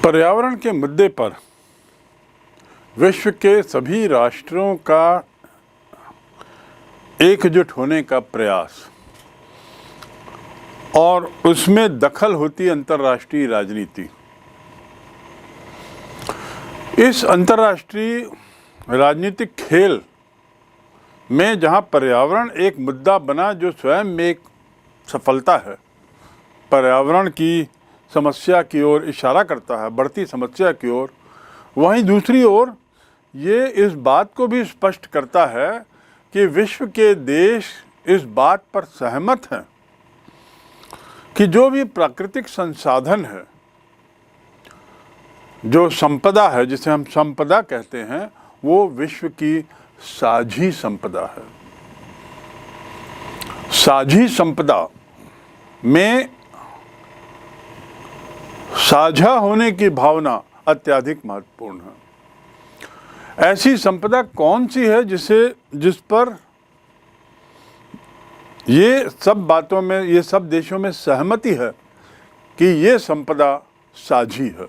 पर्यावरण के मुद्दे पर विश्व के सभी राष्ट्रों का एकजुट होने का प्रयास और उसमें दखल होती अंतर्राष्ट्रीय राजनीति। इस अंतर्राष्ट्रीय राजनीतिक खेल में जहां पर्यावरण एक मुद्दा बना जो स्वयं में एक सफलता है, पर्यावरण की समस्या की ओर इशारा करता है, बढ़ती समस्या की ओर, वहीं दूसरी ओर ये इस बात को भी स्पष्ट करता है कि विश्व के देश इस बात पर सहमत हैं कि जो भी प्राकृतिक संसाधन है, जो संपदा है, जिसे हम संपदा कहते हैं, वो विश्व की साझी संपदा है। साझी संपदा में साझा होने की भावना अत्यधिक महत्वपूर्ण है। ऐसी संपदा कौन सी है जिस पर ये सब देशों में सहमति है कि ये संपदा साझी है,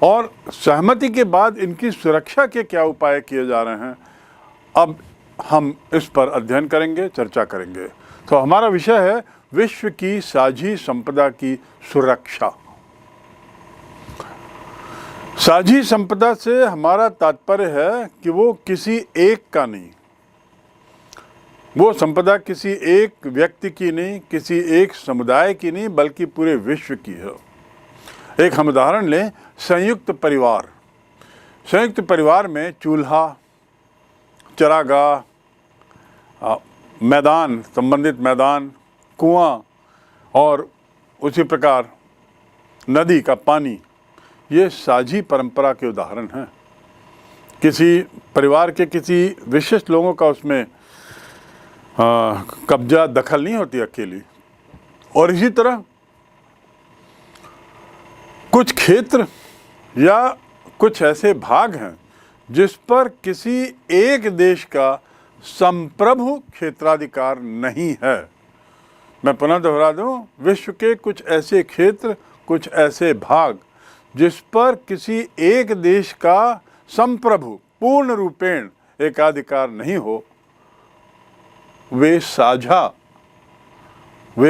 और सहमति के बाद इनकी सुरक्षा के क्या उपाय किए जा रहे हैं, अब हम इस पर अध्ययन करेंगे, चर्चा करेंगे। तो हमारा विषय है विश्व की साझी संपदा की सुरक्षा। साझी संपदा से हमारा तात्पर्य है कि वो किसी एक का नहीं, वो संपदा किसी एक व्यक्ति की नहीं, किसी एक समुदाय की नहीं, बल्कि पूरे विश्व की है। एक हम उदाहरण लें, संयुक्त परिवार। संयुक्त परिवार में चूल्हा, चरागाह, मैदान, संबंधित मैदान, कुआं और उसी प्रकार नदी का पानी, ये साझी परंपरा के उदाहरण हैं। किसी परिवार के किसी विशिष्ट लोगों का उसमें कब्जा, दखल नहीं होती अकेली। और इसी तरह कुछ क्षेत्र या कुछ ऐसे भाग हैं जिस पर किसी एक देश का संप्रभु क्षेत्राधिकार नहीं है। मैं पुनः दोहरा दूं, विश्व के कुछ ऐसे क्षेत्र, कुछ ऐसे भाग जिस पर किसी एक देश का संप्रभु पूर्ण रूपेण एकाधिकार नहीं हो, वे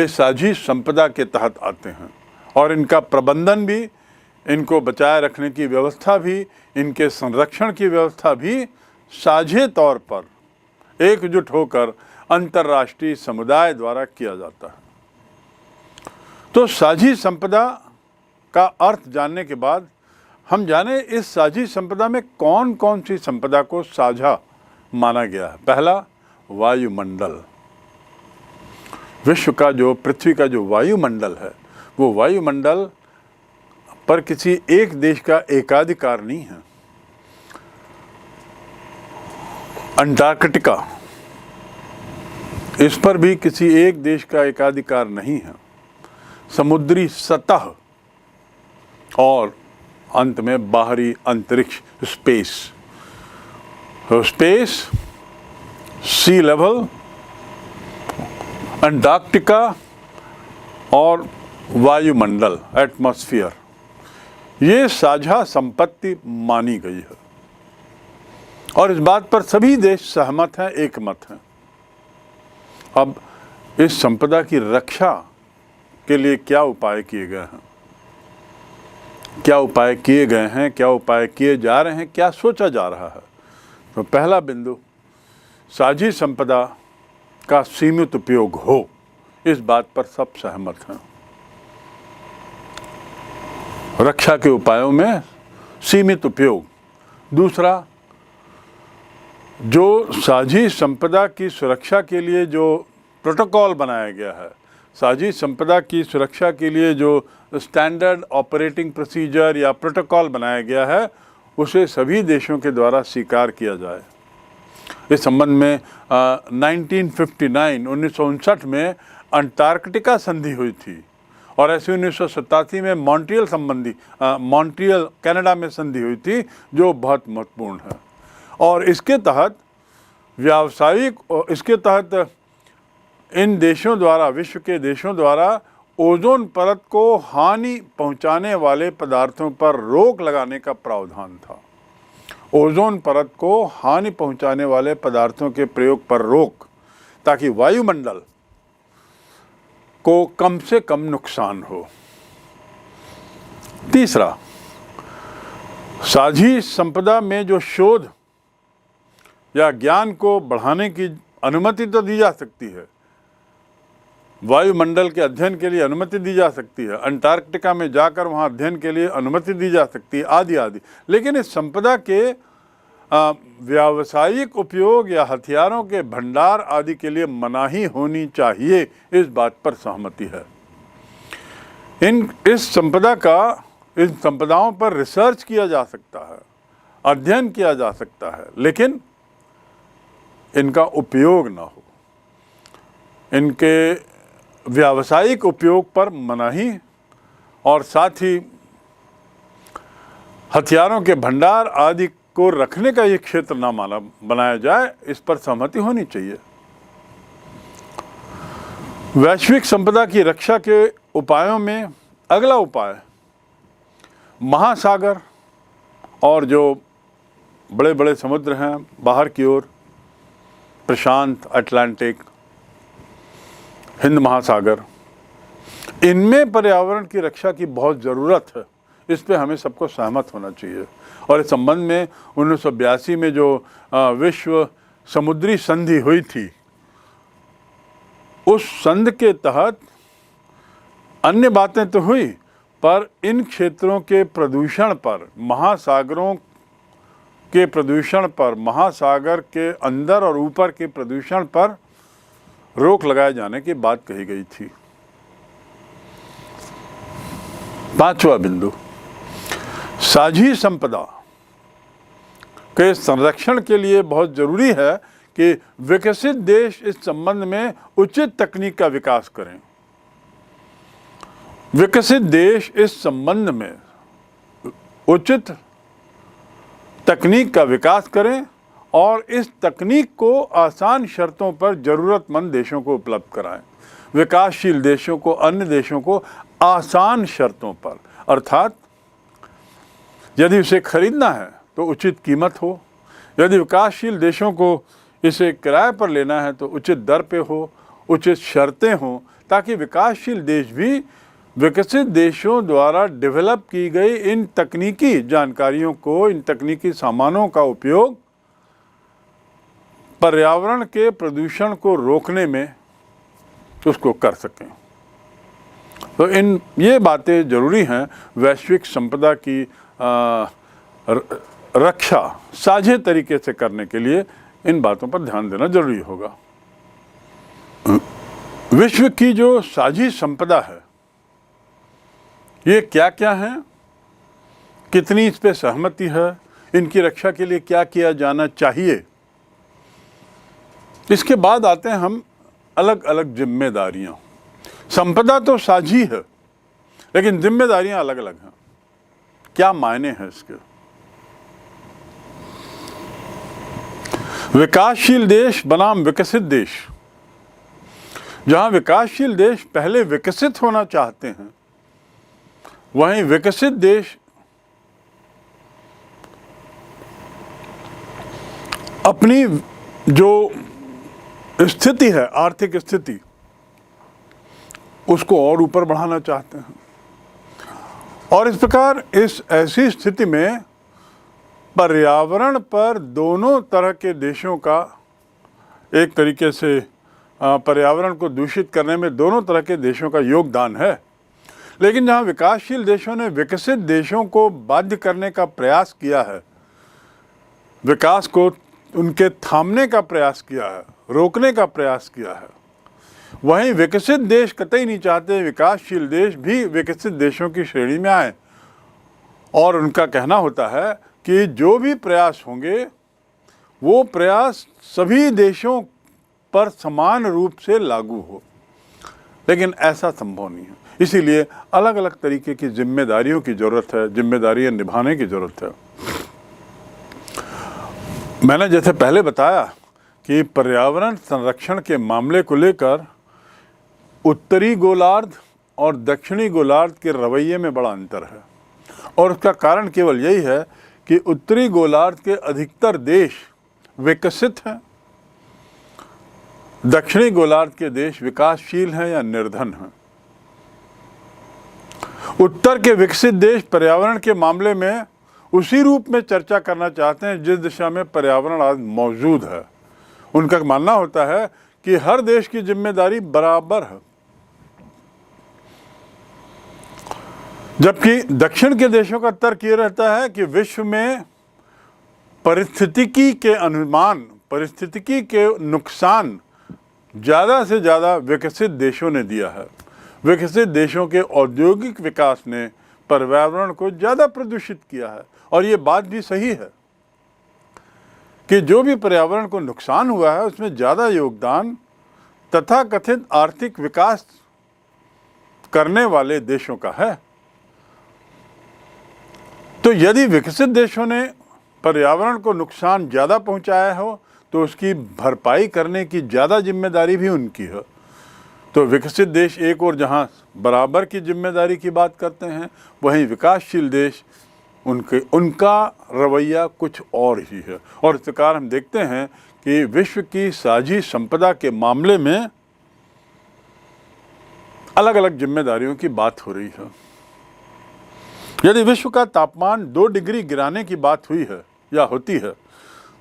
साझी संपदा के तहत आते हैं। और इनका प्रबंधन भी, इनको बचाए रखने की व्यवस्था भी, इनके संरक्षण की व्यवस्था भी साझे तौर पर एकजुट होकर अंतर्राष्ट्रीय समुदाय द्वारा किया जाता है। तो साझी संपदा का अर्थ जानने के बाद हम जाने इस साझी संपदा में कौन कौन सी संपदा को साझा माना गया है। पहला, वायुमंडल। विश्व का जो, पृथ्वी का जो वायुमंडल है, वो वायुमंडल पर किसी एक देश का एकाधिकार नहीं है। अंटार्कटिका, इस पर भी किसी एक देश का एकाधिकार नहीं है। समुद्री सतह और अंत में बाहरी अंतरिक्ष, स्पेस। स्पेस, सी लेवल, अंटार्कटिका और वायुमंडल, एटमॉस्फेयर, ये साझा संपत्ति मानी गई है और इस बात पर सभी देश सहमत हैं, एकमत हैं। अब इस संपदा की रक्षा के लिए क्या उपाय किए गए हैं, क्या उपाय किए गए हैं, क्या उपाय किए जा रहे हैं, क्या सोचा जा रहा है। तो पहला बिंदु, साझी संपदा का सीमित उपयोग हो, इस बात पर सब सहमत हैं। रक्षा के उपायों में सीमित उपयोग। दूसरा, जो साझी संपदा की सुरक्षा के लिए जो प्रोटोकॉल बनाया गया है, साझी संपदा की सुरक्षा के लिए जो स्टैंडर्ड ऑपरेटिंग प्रोसीजर या प्रोटोकॉल बनाया गया है, उसे सभी देशों के द्वारा स्वीकार किया जाए। इस संबंध में 1959 में अंटार्कटिका संधि हुई थी और ऐसे 1987 में मॉन्ट्रियल कनाडा में संधि हुई थी, जो बहुत महत्वपूर्ण है। और इसके तहत इन देशों द्वारा, विश्व के देशों द्वारा ओजोन परत को हानि पहुंचाने वाले पदार्थों पर रोक लगाने का प्रावधान था। ओजोन परत को हानि पहुंचाने वाले पदार्थों के प्रयोग पर रोक, ताकि वायुमंडल को कम से कम नुकसान हो। तीसरा, साझी संपदा में जो शोध या ज्ञान को बढ़ाने की अनुमति तो दी जा सकती है, वायुमंडल के अध्ययन के लिए अनुमति दी जा सकती है, अंटार्कटिका में जाकर वहाँ अध्ययन के लिए अनुमति दी जा सकती है, आदि आदि, लेकिन इस संपदा के व्यावसायिक उपयोग या हथियारों के भंडार आदि के लिए मनाही होनी चाहिए, इस बात पर सहमति है। इन संपदाओं पर रिसर्च किया जा सकता है, अध्ययन किया जा सकता है, लेकिन इनका उपयोग ना हो। इनके व्यावसायिक उपयोग पर मनाही और साथ ही हथियारों के भंडार आदि को रखने का ये क्षेत्र ना बनाया जाए, इस पर सहमति होनी चाहिए। वैश्विक संपदा की रक्षा के उपायों में अगला उपाय महासागर और जो बड़े बड़े समुद्र हैं बाहर की ओर, प्रशांत, अटलांटिक, हिंद महासागर, इनमें पर्यावरण की रक्षा की बहुत ज़रूरत है। इस पे हमें सबको सहमत होना चाहिए। और इस संबंध में 1982 में जो विश्व समुद्री संधि हुई थी, उस संधि के तहत अन्य बातें तो हुई, पर इन क्षेत्रों के प्रदूषण पर, महासागरों के प्रदूषण पर, महासागर के अंदर और ऊपर के प्रदूषण पर रोक लगाए जाने की बात कही गई थी। पांचवा बिंदु, साझी संपदा के संरक्षण के लिए बहुत जरूरी है कि विकसित देश इस संबंध में उचित तकनीक का विकास करें। विकसित देश इस संबंध में उचित तकनीक का विकास करें और इस तकनीक को आसान शर्तों पर जरूरतमंद देशों को उपलब्ध कराएं। विकासशील देशों को, अन्य देशों को आसान शर्तों पर, अर्थात यदि उसे खरीदना है तो उचित कीमत हो, यदि विकासशील देशों को इसे किराए पर लेना है तो उचित दर पे हो, उचित शर्तें हों, ताकि विकासशील देश भी विकसित देशों द्वारा डेवलप की गई इन तकनीकी जानकारियों को, इन तकनीकी सामानों का उपयोग पर्यावरण के प्रदूषण को रोकने में उसको कर सकें। तो ये बातें जरूरी हैं। वैश्विक संपदा की रक्षा साझे तरीके से करने के लिए इन बातों पर ध्यान देना जरूरी होगा। विश्व की जो साझी संपदा है, ये क्या क्या है, कितनी इस पे सहमति है, इनकी रक्षा के लिए क्या किया जाना चाहिए। इसके बाद आते हैं हम अलग अलग जिम्मेदारियां। संपदा तो साझी है, लेकिन जिम्मेदारियां अलग अलग हैं। क्या मायने हैं इसके? विकासशील देश बनाम विकसित देश, जहां विकासशील देश पहले विकसित होना चाहते हैं, वहीं विकसित देश अपनी जो स्थिति है, आर्थिक स्थिति, उसको और ऊपर बढ़ाना चाहते हैं। और इस प्रकार इस ऐसी स्थिति में पर्यावरण पर दोनों तरह के देशों का, एक तरीके से पर्यावरण को दूषित करने में दोनों तरह के देशों का योगदान है। लेकिन जहां विकासशील देशों ने विकसित देशों को बाध्य करने का प्रयास किया है, विकास को उनके थामने का प्रयास किया है, रोकने का प्रयास किया है, वहीं विकसित देश कतई नहीं चाहते विकासशील देश भी विकसित देशों की श्रेणी में आए। और उनका कहना होता है कि जो भी प्रयास होंगे वो प्रयास सभी देशों पर समान रूप से लागू हो, लेकिन ऐसा संभव नहीं है। इसीलिए अलग अलग तरीके की जिम्मेदारियों की ज़रूरत है, जिम्मेदारियां निभाने की ज़रूरत है। मैंने जैसे पहले बताया कि पर्यावरण संरक्षण के मामले को लेकर उत्तरी गोलार्ध और दक्षिणी गोलार्ध के रवैये में बड़ा अंतर है, और उसका कारण केवल यही है कि उत्तरी गोलार्ध के अधिकतर देश विकसित हैं, दक्षिणी गोलार्ध के देश विकासशील हैं या निर्धन हैं। उत्तर के विकसित देश पर्यावरण के मामले में उसी रूप में चर्चा करना चाहते हैं जिस दिशा में पर्यावरण आज मौजूद है। उनका मानना होता है कि हर देश की जिम्मेदारी बराबर है, जबकि दक्षिण के देशों का तर्क ये रहता है कि विश्व में पारिस्थितिकी के नुकसान ज़्यादा से ज़्यादा विकसित देशों ने दिया है। विकसित देशों के औद्योगिक विकास ने पर्यावरण को ज़्यादा प्रदूषित किया है, और ये बात भी सही है कि जो भी पर्यावरण को नुकसान हुआ है उसमें ज़्यादा योगदान तथाकथित आर्थिक विकास करने वाले देशों का है। तो यदि विकसित देशों ने पर्यावरण को नुकसान ज़्यादा पहुंचाया हो तो उसकी भरपाई करने की ज़्यादा जिम्मेदारी भी उनकी है। तो विकसित देश एक और जहां बराबर की जिम्मेदारी की बात करते हैं, वहीं विकासशील देश उनका रवैया कुछ और ही है। और इस प्रकार हम देखते हैं कि विश्व की साझी संपदा के मामले में अलग अलग जिम्मेदारियों की बात हो रही है। यदि विश्व का तापमान 2 डिग्री गिराने की बात हुई है या होती है,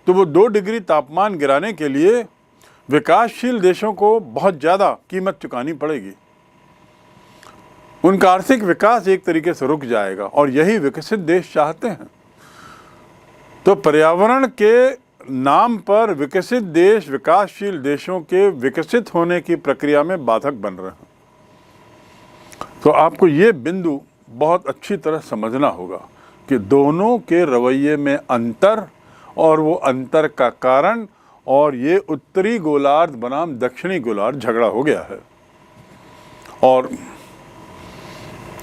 तो वो 2 डिग्री तापमान गिराने के लिए विकासशील देशों को बहुत ज़्यादा कीमत चुकानी पड़ेगी। उनका आर्थिक विकास एक तरीके से रुक जाएगा, और यही विकसित देश चाहते हैं। तो पर्यावरण के नाम पर विकसित देश विकासशील देशों के विकसित होने की प्रक्रिया में बाधक बन रहे हैं। तो आपको ये बिंदु बहुत अच्छी तरह समझना होगा कि दोनों के रवैये में अंतर, और वो अंतर का कारण, और ये उत्तरी गोलार्ध बनाम दक्षिणी गोलार्ध झगड़ा हो गया है। और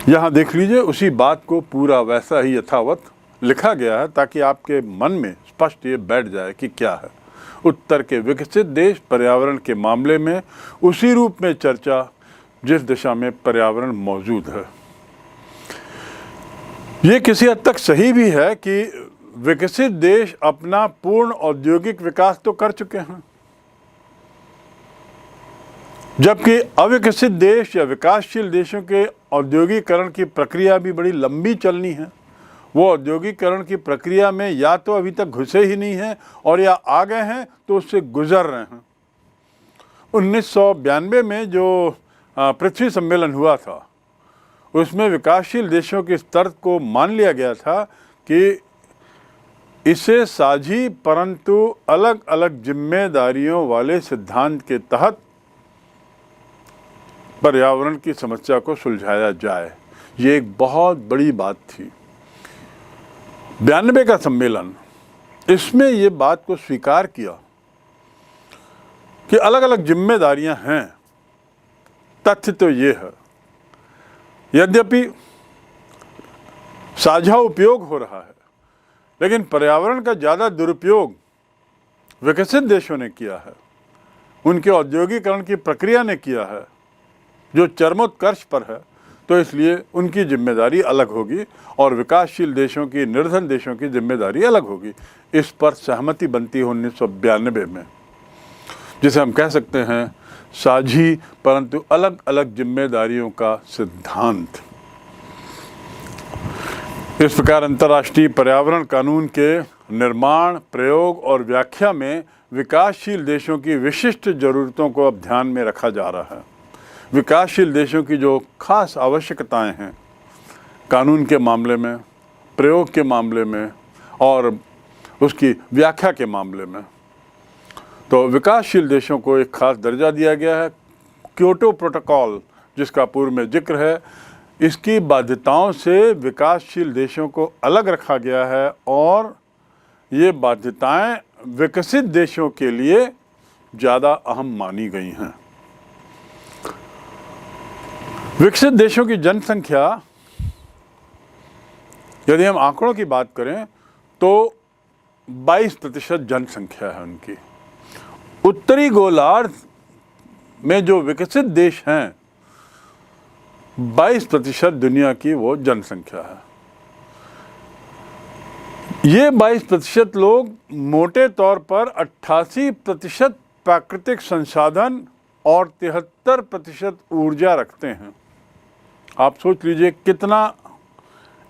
यहाँ देख लीजिए, उसी बात को पूरा वैसा ही यथावत लिखा गया है ताकि आपके मन में स्पष्ट ये बैठ जाए कि क्या है। उत्तर के विकसित देश पर्यावरण के मामले में उसी रूप में चर्चा जिस दिशा में पर्यावरण मौजूद है। ये किसी हद तक सही भी है कि विकसित देश अपना पूर्ण औद्योगिक विकास तो कर चुके हैं, जबकि अविकसित देश या विकासशील देशों के औद्योगिकरण की प्रक्रिया भी बड़ी लंबी चलनी है। वो औद्योगिकरण की प्रक्रिया में या तो अभी तक घुसे ही नहीं हैं, और या आ गए हैं तो उससे गुजर रहे हैं। 1992 में जो पृथ्वी सम्मेलन हुआ था, उसमें विकासशील देशों के स्तर को मान लिया गया था कि इसे साझी परंतु अलग अलग जिम्मेदारियों वाले सिद्धांत के तहत पर्यावरण की समस्या को सुलझाया जाए। ये एक बहुत बड़ी बात थी। 92 का सम्मेलन, इसमें ये बात को स्वीकार किया कि अलग अलग जिम्मेदारियां हैं। तथ्य तो ये है, यद्यपि साझा उपयोग हो रहा है, लेकिन पर्यावरण का ज़्यादा दुरुपयोग विकसित देशों ने किया है, उनके औद्योगिकरण की प्रक्रिया ने किया है, जो चरमोत्कर्ष पर है। तो इसलिए उनकी जिम्मेदारी अलग होगी और विकासशील देशों की, निर्धन देशों की जिम्मेदारी अलग होगी। इस पर सहमति बनती है 1992 में, जिसे हम कह सकते हैं साझी परंतु अलग अलग जिम्मेदारियों का सिद्धांत। इस प्रकार अंतर्राष्ट्रीय पर्यावरण कानून के निर्माण, प्रयोग और व्याख्या में विकासशील देशों की विशिष्ट ज़रूरतों को अब ध्यान में रखा जा रहा है। विकासशील देशों की जो खास आवश्यकताएं हैं कानून के मामले में, प्रयोग के मामले में और उसकी व्याख्या के मामले में, तो विकासशील देशों को एक खास दर्जा दिया गया है। क्योटो प्रोटोकॉल, जिसका पूर्व में जिक्र है, इसकी बाध्यताओं से विकासशील देशों को अलग रखा गया है, और ये बाध्यताएं विकसित देशों के लिए ज़्यादा अहम मानी गई हैं। विकसित देशों की जनसंख्या, यदि हम आंकड़ों की बात करें तो 22% जनसंख्या है उनकी। उत्तरी गोलार्ध में जो विकसित देश हैं 22% दुनिया की वो जनसंख्या है। ये 22% लोग मोटे तौर पर 88% प्राकृतिक संसाधन और 73% ऊर्जा रखते हैं। आप सोच लीजिए कितना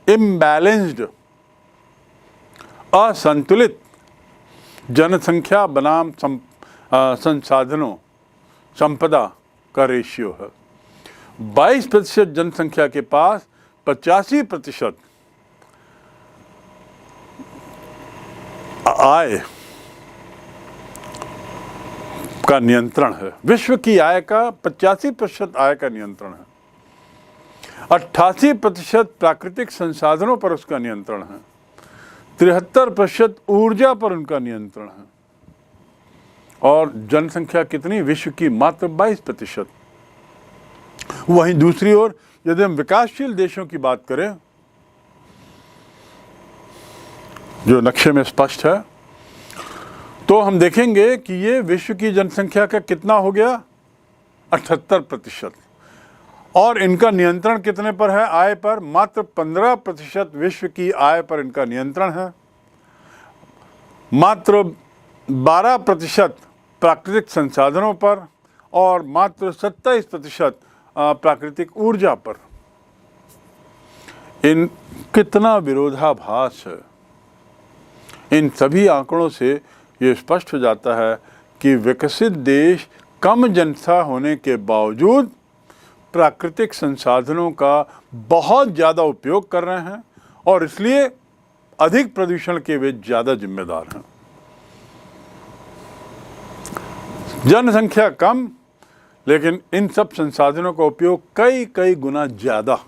इम्बैलेंस्ड, असंतुलित जनसंख्या बनाम संसाधनों, संपदा का रेशियो है। 22% जनसंख्या के पास 85% आय का नियंत्रण है। विश्व की आय का 85% आय का नियंत्रण है। 88% प्राकृतिक संसाधनों पर उसका नियंत्रण है। 73% ऊर्जा पर उनका नियंत्रण है। और जनसंख्या कितनी? विश्व की मात्र 22%। वहीं दूसरी ओर यदि हम विकासशील देशों की बात करें, जो नक्शे में स्पष्ट है, तो हम देखेंगे कि ये विश्व की जनसंख्या का कितना हो गया? 78%। और इनका नियंत्रण कितने पर है? आय पर। मात्र 15% विश्व की आय पर इनका नियंत्रण है। मात्र 12% प्राकृतिक संसाधनों पर और मात्र 27% प्राकृतिक ऊर्जा पर। इन कितना विरोधाभास है। इन सभी आंकड़ों से ये स्पष्ट हो जाता है कि विकसित देश कम जनता होने के बावजूद प्राकृतिक संसाधनों का बहुत ज़्यादा उपयोग कर रहे हैं और इसलिए अधिक प्रदूषण के वे ज़्यादा जिम्मेदार हैं। जनसंख्या कम, लेकिन इन सब संसाधनों का उपयोग कई गुना ज़्यादा,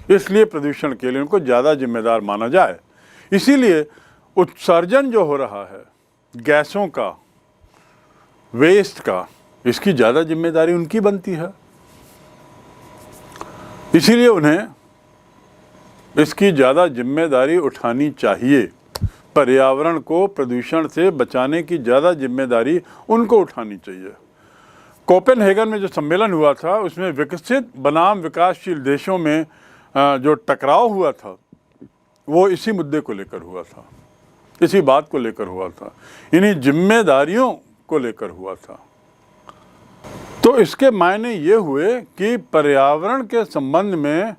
इसलिए प्रदूषण के लिए उनको ज़्यादा जिम्मेदार माना जाए। इसीलिए उत्सर्जन जो हो रहा है गैसों का, वेस्ट का, इसकी ज़्यादा जिम्मेदारी उनकी बनती है। इसीलिए उन्हें इसकी ज़्यादा जिम्मेदारी उठानी चाहिए। पर्यावरण को प्रदूषण से बचाने की ज़्यादा जिम्मेदारी उनको उठानी चाहिए। कोपेनहेगन में जो सम्मेलन हुआ था, उसमें विकसित बनाम विकासशील देशों में जो टकराव हुआ था, वो इसी मुद्दे को लेकर हुआ था, इसी बात को लेकर हुआ था, इन्हीं जिम्मेदारियों को लेकर हुआ था। तो इसके मायने ये हुए कि पर्यावरण के संबंध में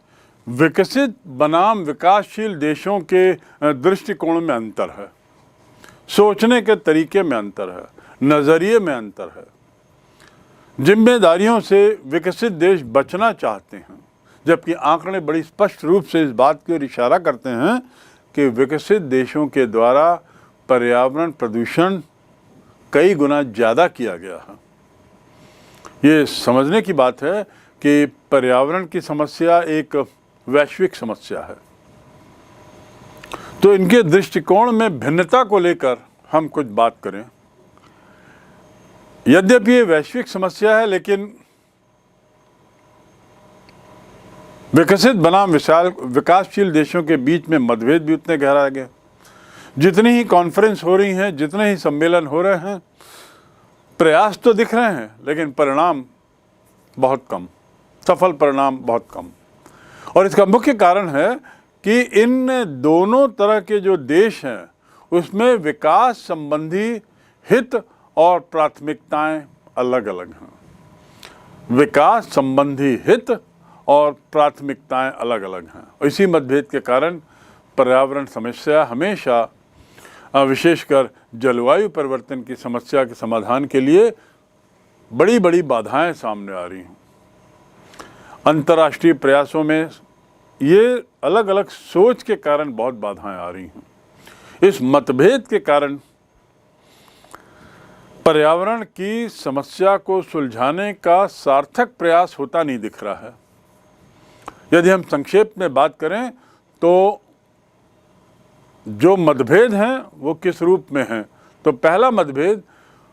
विकसित बनाम विकासशील देशों के दृष्टिकोण में अंतर है, सोचने के तरीके में अंतर है, नज़रिए में अंतर है। जिम्मेदारियों से विकसित देश बचना चाहते हैं, जबकि आंकड़े बड़ी स्पष्ट रूप से इस बात की ओर इशारा करते हैं कि विकसित देशों के द्वारा पर्यावरण प्रदूषण कई गुना ज़्यादा किया गया है। ये समझने की बात है कि पर्यावरण की समस्या एक वैश्विक समस्या है। तो इनके दृष्टिकोण में भिन्नता को लेकर हम कुछ बात करें। यद्यपि ये वैश्विक समस्या है, लेकिन विकसित बनाम विकासशील देशों के बीच में मतभेद भी उतने गहरा गए। जितनी ही कॉन्फ्रेंस हो रही हैं, जितने ही सम्मेलन हो रहे हैं, प्रयास तो दिख रहे हैं, लेकिन परिणाम बहुत कम, सफल परिणाम बहुत कम। और इसका मुख्य कारण है कि इन दोनों तरह के जो देश हैं, उसमें विकास संबंधी हित और प्राथमिकताएं अलग अलग हैं। विकास संबंधी हित और प्राथमिकताएं अलग अलग हैं। इसी मतभेद के कारण पर्यावरण समस्या हमेशा, विशेषकर जलवायु परिवर्तन की समस्या के समाधान के लिए बड़ी बड़ी बाधाएं सामने आ रही हैं। अंतर्राष्ट्रीय प्रयासों में ये अलग अलग सोच के कारण बहुत बाधाएं आ रही हैं। इस मतभेद के कारण पर्यावरण की समस्या को सुलझाने का सार्थक प्रयास होता नहीं दिख रहा है। यदि हम संक्षेप में बात करें तो जो मतभेद हैं वो किस रूप में हैं? तो पहला मतभेद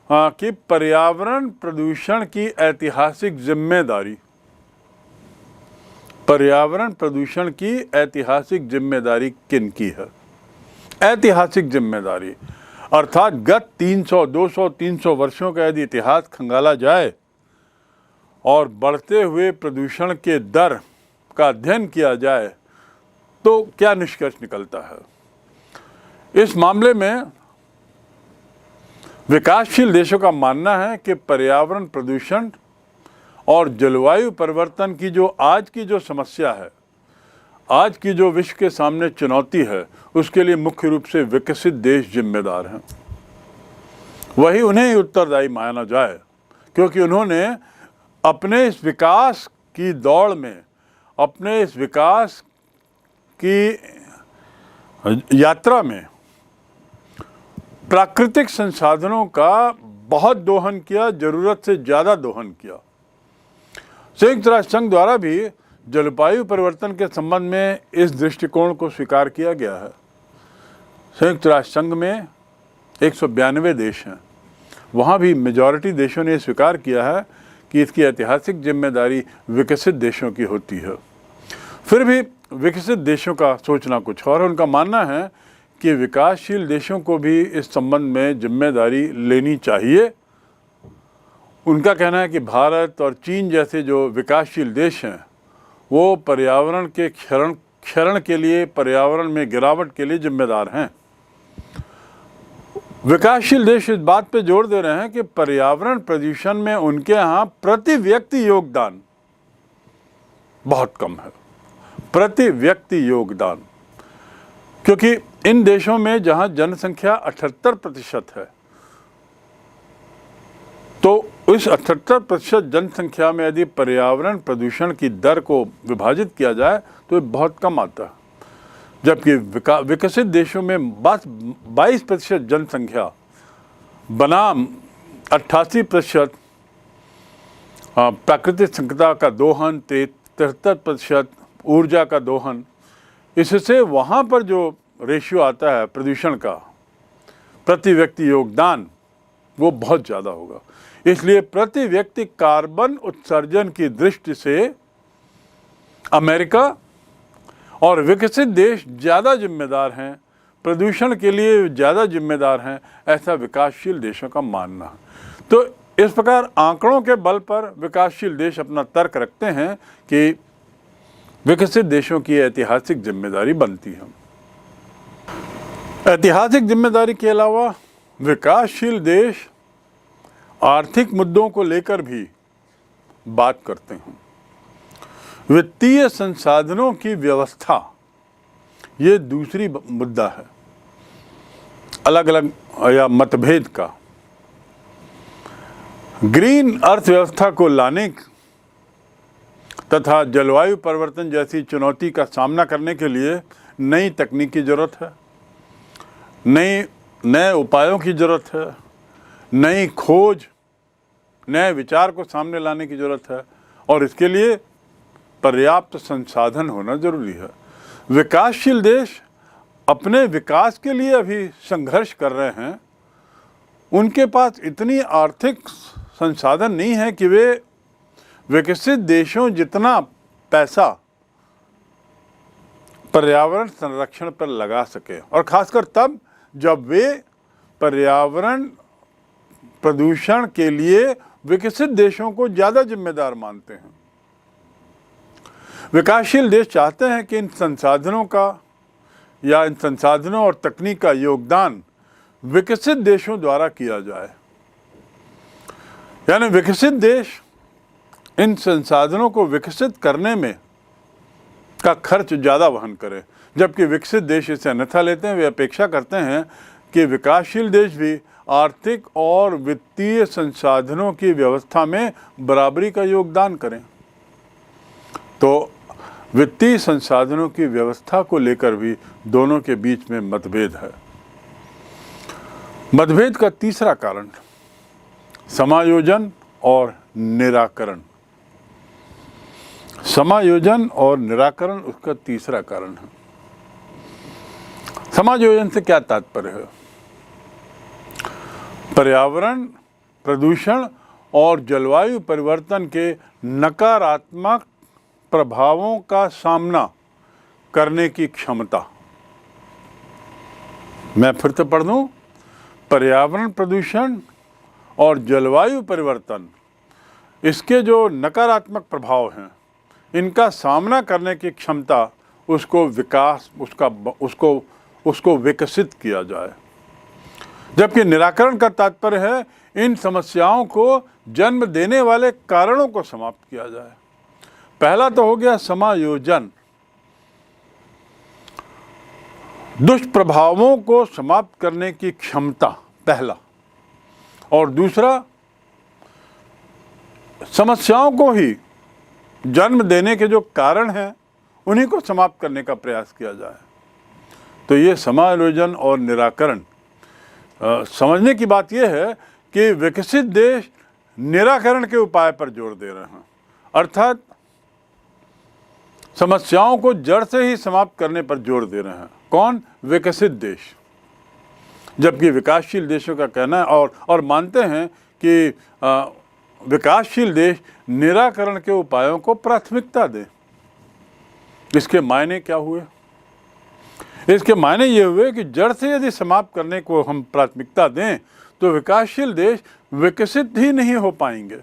कि पर्यावरण प्रदूषण की ऐतिहासिक जिम्मेदारी, पर्यावरण प्रदूषण की ऐतिहासिक जिम्मेदारी किन की है? ऐतिहासिक जिम्मेदारी अर्थात गत 300, 200, 300 वर्षों का यदि इतिहास खंगाला जाए और बढ़ते हुए प्रदूषण के दर का अध्ययन किया जाए तो क्या निष्कर्ष निकलता है? इस मामले में विकासशील देशों का मानना है कि पर्यावरण प्रदूषण और जलवायु परिवर्तन की जो आज की जो समस्या है, आज की जो विश्व के सामने चुनौती है, उसके लिए मुख्य रूप से विकसित देश जिम्मेदार हैं। वही उन्हें ही उत्तरदायी माना जाए, क्योंकि उन्होंने अपने इस विकास की दौड़ में, अपने इस विकास की यात्रा में प्राकृतिक संसाधनों का बहुत दोहन किया, जरूरत से ज़्यादा दोहन किया। संयुक्त राष्ट्र संघ द्वारा भी जलवायु परिवर्तन के संबंध में इस दृष्टिकोण को स्वीकार किया गया है। संयुक्त राष्ट्र संघ में 192 देश हैं। वहाँ भी मेजॉरिटी देशों ने स्वीकार किया है कि इसकी ऐतिहासिक जिम्मेदारी विकसित देशों की होती है। फिर भी विकसित देशों का सोचना कुछ और है। उनका मानना है कि विकासशील देशों को भी इस संबंध में जिम्मेदारी लेनी चाहिए। उनका कहना है कि भारत और चीन जैसे जो विकासशील देश हैं वो पर्यावरण के क्षरण के लिए, पर्यावरण में गिरावट के लिए जिम्मेदार हैं। विकासशील देश इस बात पे जोर दे रहे हैं कि पर्यावरण प्रदूषण में उनके यहाँ प्रति व्यक्ति योगदान बहुत कम है, प्रति व्यक्ति योगदान। क्योंकि इन देशों में जहाँ जनसंख्या 78% है, तो इस 78% जनसंख्या में यदि पर्यावरण प्रदूषण की दर को विभाजित किया जाए तो ये बहुत कम आता है। जबकि विकसित देशों में बस 22% जनसंख्या बनाम 88% प्राकृतिक संपदा का दोहन, 73% ऊर्जा का दोहन, इससे वहाँ पर जो रेशियो आता है प्रदूषण का प्रति व्यक्ति योगदान वो बहुत ज़्यादा होगा। इसलिए प्रति व्यक्ति कार्बन उत्सर्जन की दृष्टि से अमेरिका और विकसित देश ज़्यादा जिम्मेदार हैं, प्रदूषण के लिए ज़्यादा जिम्मेदार हैं, ऐसा विकासशील देशों का मानना है। तो इस प्रकार आंकड़ों के बल पर विकासशील देश अपना तर्क रखते हैं कि विकसित देशों की ऐतिहासिक जिम्मेदारी बनती है। ऐतिहासिक जिम्मेदारी के अलावा विकासशील देश आर्थिक मुद्दों को लेकर भी बात करते हैं। वित्तीय संसाधनों की व्यवस्था ये दूसरी मुद्दा है, अलग अलग या मतभेद का। ग्रीन अर्थव्यवस्था को लाने तथा जलवायु परिवर्तन जैसी चुनौती का सामना करने के लिए नई तकनीक की जरूरत है, नए उपायों की जरूरत है, नई खोज, नए विचार को सामने लाने की जरूरत है, और इसके लिए पर्याप्त संसाधन होना जरूरी है। विकासशील देश अपने विकास के लिए अभी संघर्ष कर रहे हैं। उनके पास इतनी आर्थिक संसाधन नहीं है कि वे विकसित देशों जितना पैसा पर्यावरण संरक्षण पर लगा सके, और खासकर तब जब वे पर्यावरण प्रदूषण के लिए विकसित देशों को ज़्यादा जिम्मेदार मानते हैं। विकासशील देश चाहते हैं कि इन संसाधनों का या इन संसाधनों और तकनीक का योगदान विकसित देशों द्वारा किया जाए, यानी विकसित देश इन संसाधनों को विकसित करने में का खर्च ज़्यादा वहन करे, जबकि विकसित देश इसे अन्यथा लेते हैं। वे अपेक्षा करते हैं कि विकासशील देश भी आर्थिक और वित्तीय संसाधनों की व्यवस्था में बराबरी का योगदान करें। तो वित्तीय संसाधनों की व्यवस्था को लेकर भी दोनों के बीच में मतभेद है। मतभेद का तीसरा कारण समायोजन और निराकरण। समायोजन और निराकरण उसका तीसरा कारण है। समायोजन से क्या तात्पर्य है? पर्यावरण प्रदूषण और जलवायु परिवर्तन के नकारात्मक प्रभावों का सामना करने की क्षमता। मैं फिर से पढ़ दूं, पर्यावरण प्रदूषण और जलवायु परिवर्तन, इसके जो नकारात्मक प्रभाव हैं, इनका सामना करने की क्षमता, उसको विकास, उसको विकसित किया जाए। जबकि निराकरण का तात्पर्य है इन समस्याओं को जन्म देने वाले कारणों को समाप्त किया जाए। पहला तो हो गया समायोजन, दुष्प्रभावों को समाप्त करने की क्षमता पहला, और दूसरा समस्याओं को ही जन्म देने के जो कारण हैं उन्हीं को समाप्त करने का प्रयास किया जाए। तो ये समायोजन और निराकरण, समझने की बात यह है कि विकसित देश निराकरण के उपाय पर जोर दे रहे हैं, अर्थात समस्याओं को जड़ से ही समाप्त करने पर जोर दे रहे हैं। कौन? विकसित देश। जबकि विकासशील देशों का कहना है और मानते हैं कि विकासशील देश निराकरण के उपायों को प्राथमिकता दें। इसके मायने क्या हुए? इसके मायने ये हुए कि जड़ से यदि समाप्त करने को हम प्राथमिकता दें तो विकासशील देश विकसित ही नहीं हो पाएंगे,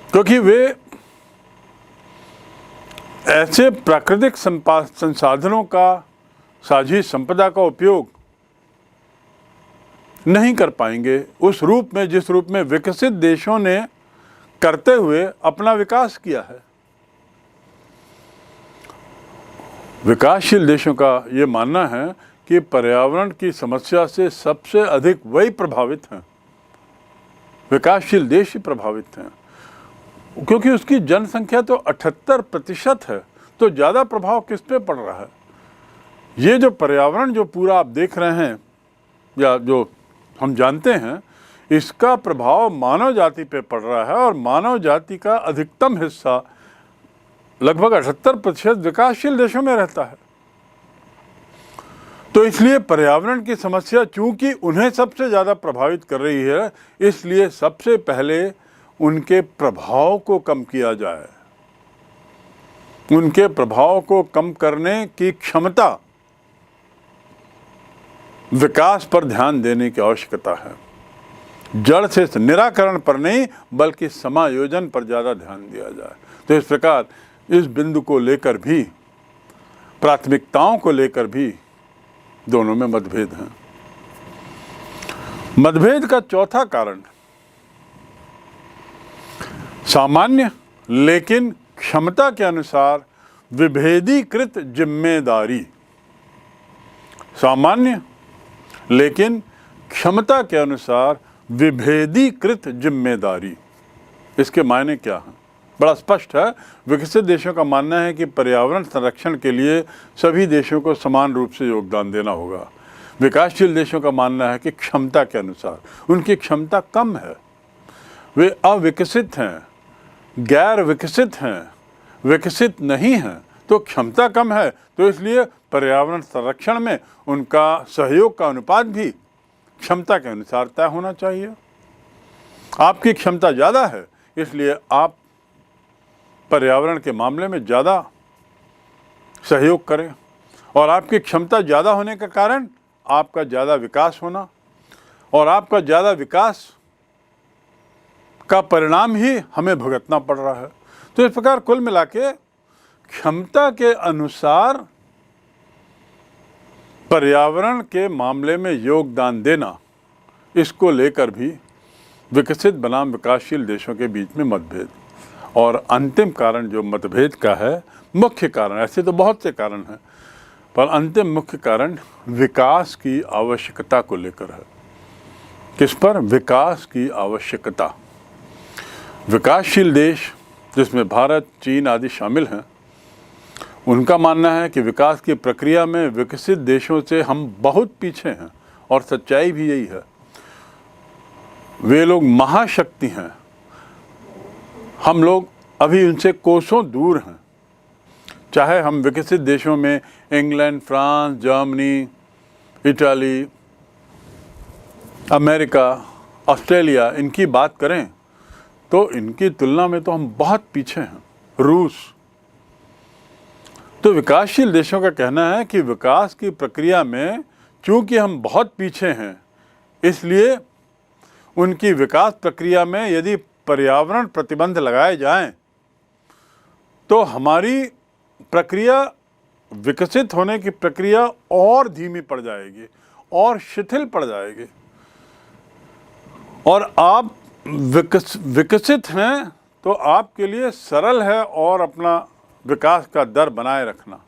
क्योंकि वे ऐसे प्राकृतिक संसाधनों का, साझी संपदा का उपयोग नहीं कर पाएंगे उस रूप में जिस रूप में विकसित देशों ने करते हुए अपना विकास किया है। विकासशील देशों का ये मानना है कि पर्यावरण की समस्या से सबसे अधिक वही प्रभावित हैं, विकासशील देश ही प्रभावित हैं, क्योंकि उसकी जनसंख्या तो 78% है। तो ज़्यादा प्रभाव किस पे पड़ रहा है? ये जो पर्यावरण जो पूरा आप देख रहे हैं या जो हम जानते हैं, इसका प्रभाव मानव जाति पे पड़ रहा है, और मानव जाति का अधिकतम हिस्सा लगभग 78% विकासशील देशों में रहता है। तो इसलिए पर्यावरण की समस्या चूंकि उन्हें सबसे ज़्यादा प्रभावित कर रही है, इसलिए सबसे पहले उनके प्रभाव को कम किया जाए। उनके प्रभाव को कम करने की क्षमता, विकास पर ध्यान देने की आवश्यकता है। जड़ से निराकरण पर नहीं बल्कि समायोजन पर ज़्यादा ध्यान दिया जाए। तो इस प्रकार इस बिंदु को लेकर भी, प्राथमिकताओं को लेकर भी दोनों में मतभेद हैं। मतभेद का चौथा कारण सामान्य लेकिन क्षमता के अनुसार विभेदीकृत जिम्मेदारी। सामान्य लेकिन क्षमता के अनुसार विभेदीकृत जिम्मेदारी। इसके मायने क्या हैं? बड़ा स्पष्ट है। विकसित देशों का मानना है कि पर्यावरण संरक्षण के लिए सभी देशों को समान रूप से योगदान देना होगा। विकासशील देशों का मानना है कि क्षमता के अनुसार, उनकी क्षमता कम है, वे अविकसित हैं, गैर विकसित हैं, विकसित नहीं हैं, तो क्षमता कम है, तो इसलिए पर्यावरण संरक्षण में उनका सहयोग का अनुपात भी क्षमता के अनुसार तय होना चाहिए। आपकी क्षमता ज़्यादा है, इसलिए आप पर्यावरण के मामले में ज़्यादा सहयोग करें, और आपकी क्षमता ज़्यादा होने का कारण आपका ज़्यादा विकास होना, और आपका ज़्यादा विकास का परिणाम ही हमें भुगतना पड़ रहा है। तो इस प्रकार कुल मिला के क्षमता के अनुसार पर्यावरण के मामले में योगदान देना, इसको लेकर भी विकसित बनाम विकासशील देशों के बीच में मतभेद। और अंतिम कारण जो मतभेद का है, मुख्य कारण, ऐसे तो बहुत से कारण हैं, पर अंतिम मुख्य कारण विकास की आवश्यकता को लेकर है। किस पर? विकास की आवश्यकता। विकासशील देश जिसमें भारत, चीन आदि शामिल हैं, उनका मानना है कि विकास की प्रक्रिया में विकसित देशों से हम बहुत पीछे हैं, और सच्चाई भी यही है। वे लोग महाशक्ति हैं, हम लोग अभी उनसे कोसों दूर हैं। चाहे हम विकसित देशों में England, France, Germany, Italy, America, Australia, इनकी बात करें तो इनकी तुलना में तो हम बहुत पीछे हैं। रूस। तो विकासशील देशों का कहना है कि विकास की प्रक्रिया में चूंकि हम बहुत पीछे हैं, इसलिए उनकी विकास प्रक्रिया में यदि पर्यावरण प्रतिबंध लगाए जाएं तो हमारी प्रक्रिया, विकसित होने की प्रक्रिया और धीमी पड़ जाएगी और शिथिल पड़ जाएगी। और आप विकसित हैं तो आपके लिए सरल है और अपना विकास का दर बनाए रखना।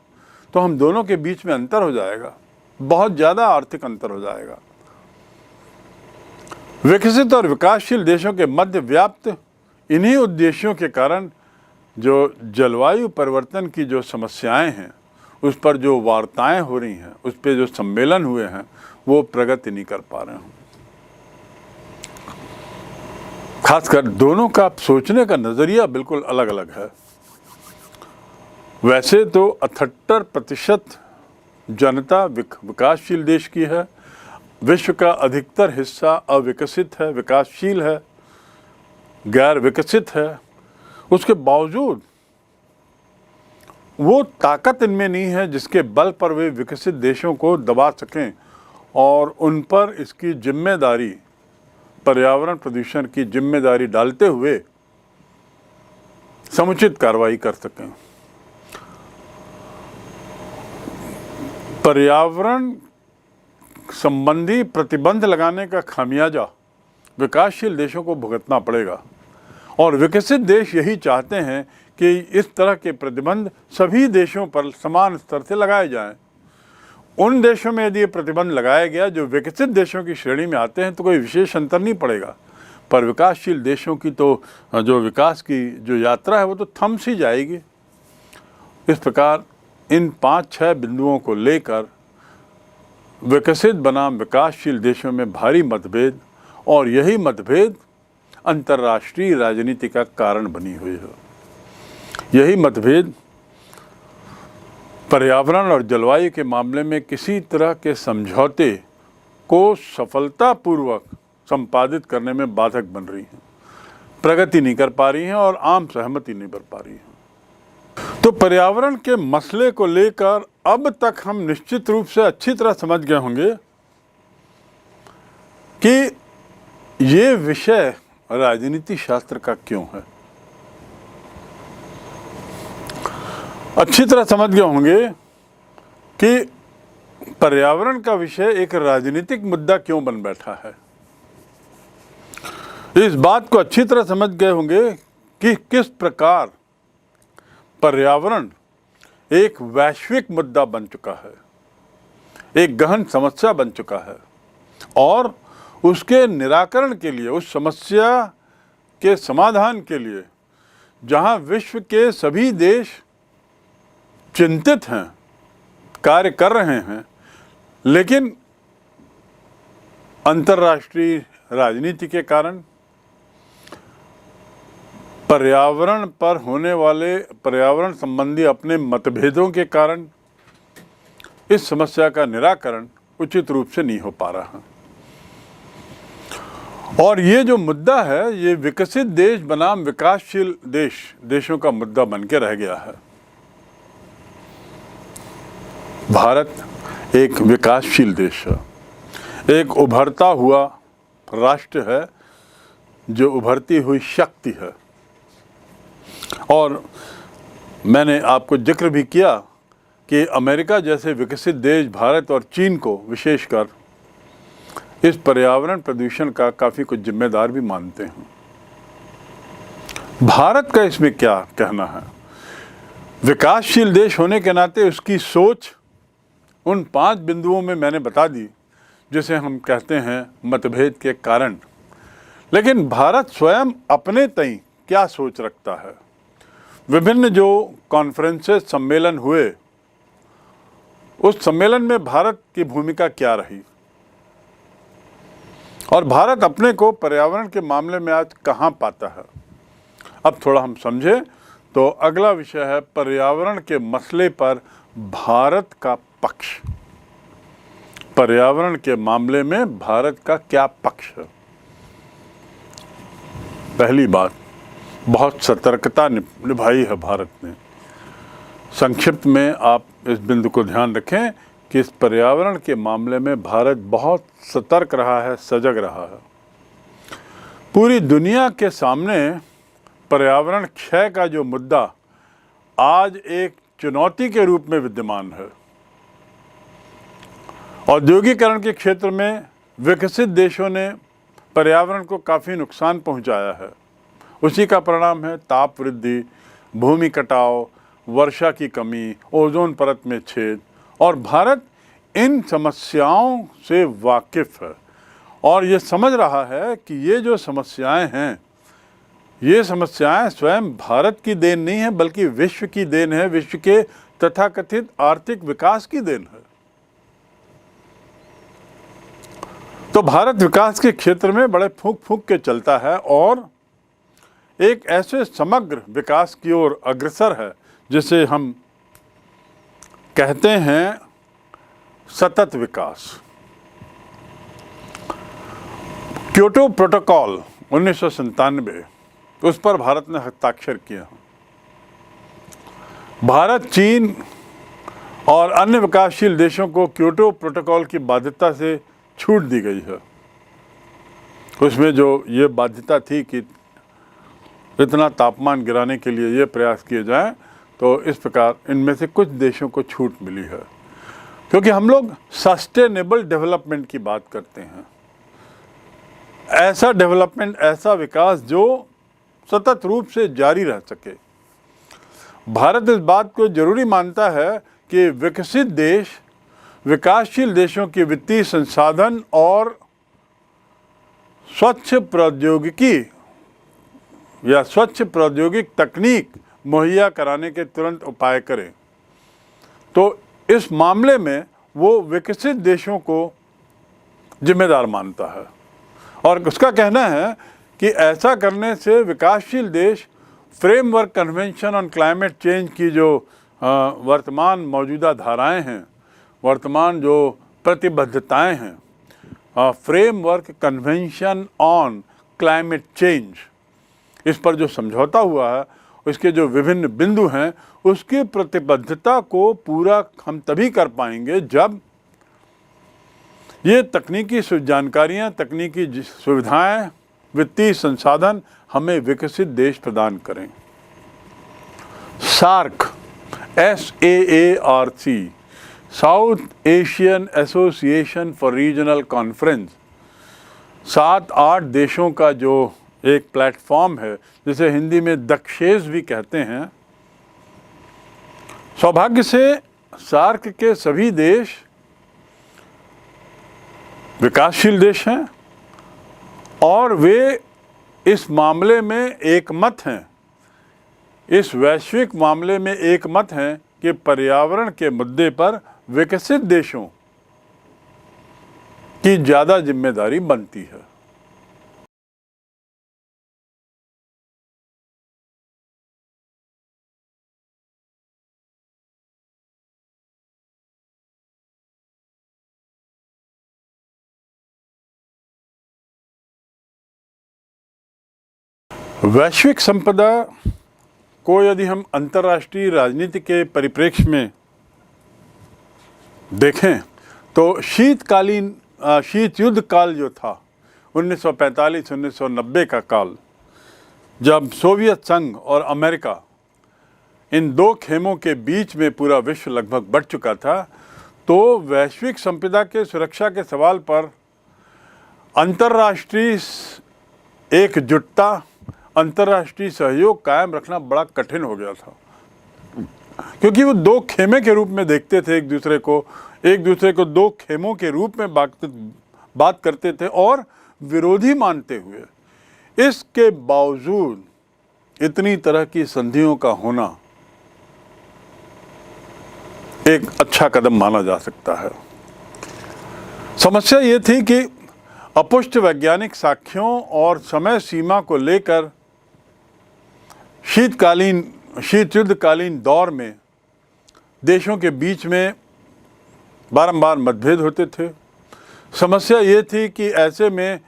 तो हम दोनों के बीच में अंतर हो जाएगा, बहुत ज़्यादा आर्थिक अंतर हो जाएगा। विकसित और विकासशील देशों के मध्य व्याप्त इन्हीं उद्देश्यों के कारण जो जलवायु परिवर्तन की जो समस्याएं हैं, उस पर जो वार्ताएं हो रही हैं, उस पर जो सम्मेलन हुए हैं, वो प्रगति नहीं कर पा रहे हैं। खासकर दोनों का सोचने का नज़रिया बिल्कुल अलग अलग है। वैसे तो 78% जनता विकासशील देश की है, विश्व का अधिकतर हिस्सा अविकसित है, विकासशील है, गैर विकसित है। उसके बावजूद वो ताकत इनमें नहीं है जिसके बल पर वे विकसित देशों को दबा सकें और उन पर इसकी जिम्मेदारी, पर्यावरण प्रदूषण की जिम्मेदारी डालते हुए समुचित कार्रवाई कर सकें। पर्यावरण संबंधी प्रतिबंध लगाने का खामियाजा विकासशील देशों को भुगतना पड़ेगा और विकसित देश यही चाहते हैं कि इस तरह के प्रतिबंध सभी देशों पर समान स्तर से लगाए जाएं। उन देशों में यदि ये प्रतिबंध लगाया गया जो विकसित देशों की श्रेणी में आते हैं तो कोई विशेष अंतर नहीं पड़ेगा, पर विकासशील देशों की तो जो विकास की जो यात्रा है वो तो थम सी जाएगी। इस प्रकार इन 5-6 बिंदुओं को लेकर विकसित बनाम विकासशील देशों में भारी मतभेद, और यही मतभेद अंतर्राष्ट्रीय राजनीति का कारण बनी हुई है। यही मतभेद पर्यावरण और जलवायु के मामले में किसी तरह के समझौते को सफलतापूर्वक संपादित करने में बाधक बन रही हैं, प्रगति नहीं कर पा रही हैं और आम सहमति नहीं बन पा रही है। तो पर्यावरण के मसले को लेकर अब तक हम निश्चित रूप से अच्छी तरह समझ गए होंगे कि ये विषय राजनीति शास्त्र का क्यों है। अच्छी तरह समझ गए होंगे कि पर्यावरण का विषय एक राजनीतिक मुद्दा क्यों बन बैठा है। इस बात को अच्छी तरह समझ गए होंगे कि किस प्रकार पर्यावरण एक वैश्विक मुद्दा बन चुका है, एक गहन समस्या बन चुका है और उसके निराकरण के लिए, उस समस्या के समाधान के लिए जहां विश्व के सभी देश चिंतित हैं, कार्य कर रहे हैं, लेकिन अंतर्राष्ट्रीय राजनीति के कारण, पर्यावरण पर होने वाले पर्यावरण संबंधी अपने मतभेदों के कारण इस समस्या का निराकरण उचित रूप से नहीं हो पा रहा। और ये जो मुद्दा है, ये विकसित देश बनाम विकासशील देशों का मुद्दा बन के रह गया है। भारत एक विकासशील देश है, एक उभरता हुआ राष्ट्र है, जो उभरती हुई शक्ति है। और मैंने आपको जिक्र भी किया कि अमेरिका जैसे विकसित देश भारत और चीन को विशेषकर इस पर्यावरण प्रदूषण का काफ़ी कुछ जिम्मेदार भी मानते हैं। भारत का इसमें क्या कहना है? विकासशील देश होने के नाते उसकी सोच उन 5 बिंदुओं में मैंने बता दी, जिसे हम कहते हैं मतभेद के कारण। लेकिन भारत स्वयं अपने तई क्या सोच रखता है? विभिन्न जो कॉन्फ्रेंसेस, सम्मेलन हुए, उस सम्मेलन में भारत की भूमिका क्या रही और भारत अपने को पर्यावरण के मामले में आज कहाँ पाता है? अब थोड़ा हम समझे तो अगला विषय है पर्यावरण के मसले पर भारत का पक्ष। पर्यावरण के मामले में भारत का क्या पक्ष है? पहली बात, बहुत सतर्कता निभाई है भारत ने। संक्षिप्त में आप इस बिंदु को ध्यान रखें कि इस पर्यावरण के मामले में भारत बहुत सतर्क रहा है, सजग रहा है। पूरी दुनिया के सामने पर्यावरण क्षय का जो मुद्दा आज एक चुनौती के रूप में विद्यमान है। औद्योगिकरण के क्षेत्र में विकसित देशों ने पर्यावरण को काफ़ी नुकसान पहुंचाया है। उसी का परिणाम है ताप वृद्धि, भूमि कटाव, वर्षा की कमी, ओजोन परत में छेद। और भारत इन समस्याओं से वाकिफ़ है और ये समझ रहा है कि ये जो समस्याएं हैं, ये समस्याएं स्वयं भारत की देन नहीं है बल्कि विश्व की देन है, विश्व के तथाकथित आर्थिक विकास की देन है। तो भारत विकास के क्षेत्र में बड़े फूंक फूंक के चलता है और एक ऐसे समग्र विकास की ओर अग्रसर है जिसे हम कहते हैं सतत विकास। क्योटो प्रोटोकॉल 1997, उस पर भारत ने हस्ताक्षर किया। भारत, चीन और अन्य विकासशील देशों को क्योटो प्रोटोकॉल की बाध्यता से छूट दी गई है। उसमें जो ये बाध्यता थी कि इतना तापमान गिराने के लिए ये प्रयास किए जाएं, तो इस प्रकार इनमें से कुछ देशों को छूट मिली है, क्योंकि हम लोग सस्टेनेबल डेवलपमेंट की बात करते हैं। ऐसा डेवलपमेंट, ऐसा विकास जो सतत रूप से जारी रह सके। भारत इस बात को जरूरी मानता है कि विकसित देश विकासशील देशों के वित्तीय संसाधन और स्वच्छ प्रौद्योगिकी या स्वच्छ प्रौद्योगिक तकनीक मुहैया कराने के तुरंत उपाय करें। तो इस मामले में वो विकसित देशों को जिम्मेदार मानता है और उसका कहना है कि ऐसा करने से विकासशील देश framework convention on climate change की जो वर्तमान मौजूदा धाराएं हैं, वर्तमान जो प्रतिबद्धताएं हैं, framework convention on climate change, इस पर जो समझौता हुआ है, उसके जो विभिन्न बिंदु हैं, उसकी प्रतिबद्धता को पूरा हम तभी कर पाएंगे जब ये तकनीकी जानकारियाँ, तकनीकी सुविधाएं, वित्तीय संसाधन हमें विकसित देश प्रदान करें। SAARC, SAARC, south Asian association for regional conference, 7-8 देशों का जो एक प्लेटफॉर्म है, जिसे हिंदी में दक्षेस भी कहते हैं। सौभाग्य से सार्क के सभी देश विकासशील देश हैं और वे इस मामले में एकमत हैं, इस वैश्विक मामले में एकमत हैं कि पर्यावरण के मुद्दे पर विकसित देशों की ज़्यादा जिम्मेदारी बनती है। वैश्विक संपदा को यदि हम अंतर्राष्ट्रीय राजनीति के परिप्रेक्ष्य में देखें तो शीत युद्ध काल जो था 1945-1990 का काल, जब सोवियत संघ और अमेरिका, इन दो खेमों के बीच में पूरा विश्व लगभग बढ़ चुका था, तो वैश्विक संपदा के सुरक्षा के सवाल पर अंतर्राष्ट्रीय एकजुटता, अंतर्राष्ट्रीय सहयोग कायम रखना बड़ा कठिन हो गया था, क्योंकि वो दो खेमे के रूप में देखते थे एक दूसरे को दो खेमों के रूप में बात करते थे और विरोधी मानते हुए। इसके बावजूद इतनी तरह की संधियों का होना एक अच्छा कदम माना जा सकता है। समस्या ये थी कि अपुष्ट वैज्ञानिक साक्ष्यों और समय सीमा को लेकर शीत युद्धकालीन दौर में देशों के बीच में बारंबार मतभेद होते थे। समस्या ये थी कि ऐसे में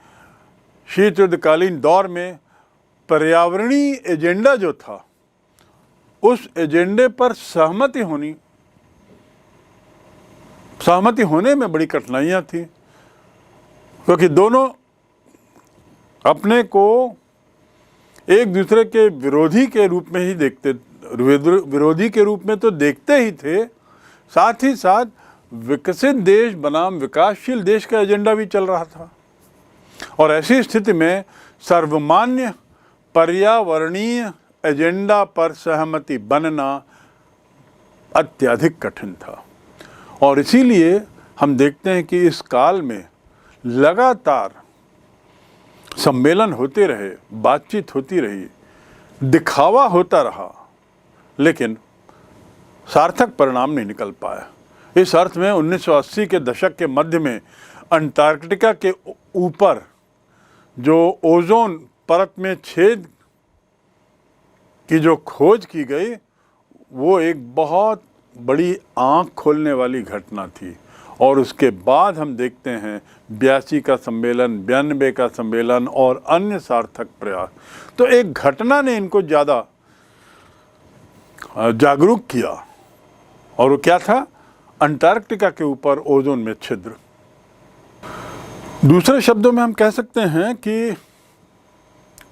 शीत युद्धकालीन दौर में पर्यावरणीय एजेंडा जो था, उस एजेंडे पर सहमति होने में बड़ी कठिनाइयाँ थी, क्योंकि दोनों अपने को एक दूसरे के विरोधी के रूप में ही देखते विरोधी के रूप में तो देखते ही थे, साथ ही साथ विकसित देश बनाम विकासशील देश का एजेंडा भी चल रहा था। और ऐसी स्थिति में सर्वमान्य पर्यावरणीय एजेंडा पर सहमति बनना अत्यधिक कठिन था। और इसीलिए हम देखते हैं कि इस काल में लगातार सम्मेलन होते रहे, बातचीत होती रही, दिखावा होता रहा, लेकिन सार्थक परिणाम नहीं निकल पाया। इस अर्थ में 1980 के दशक के मध्य में अंटार्कटिका के ऊपर जो ओजोन परत में छेद की जो खोज की गई, वो एक बहुत बड़ी आंख खोलने वाली घटना थी। और उसके बाद हम देखते हैं 82 का सम्मेलन, 92 का सम्मेलन और अन्य सार्थक प्रयास। तो एक घटना ने इनको ज़्यादा जागरूक किया, और वो क्या था? अंटार्कटिका के ऊपर ओजोन में छिद्र। दूसरे शब्दों में हम कह सकते हैं कि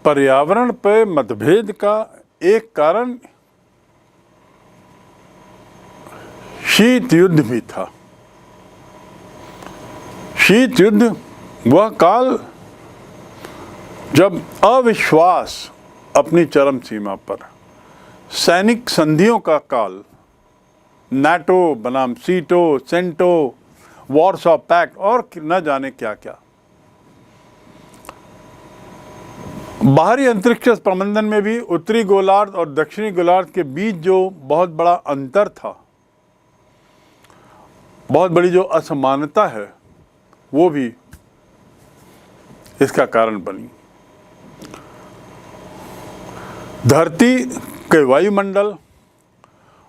पर्यावरण पर मतभेद का एक कारण शीत युद्ध भी था। शीत युद्ध वह काल जब अविश्वास अपनी चरम सीमा पर, सैनिक संधियों का काल, नाटो बनाम सीटो, सेंटो, वॉर्सो पैक्ट और न जाने क्या क्या, बाहरी अंतरिक्ष प्रबंधन में भी उत्तरी गोलार्ध और दक्षिणी गोलार्ध के बीच जो बहुत बड़ा अंतर था, बहुत बड़ी जो असमानता है, वो भी इसका कारण बनी। धरती के वायुमंडल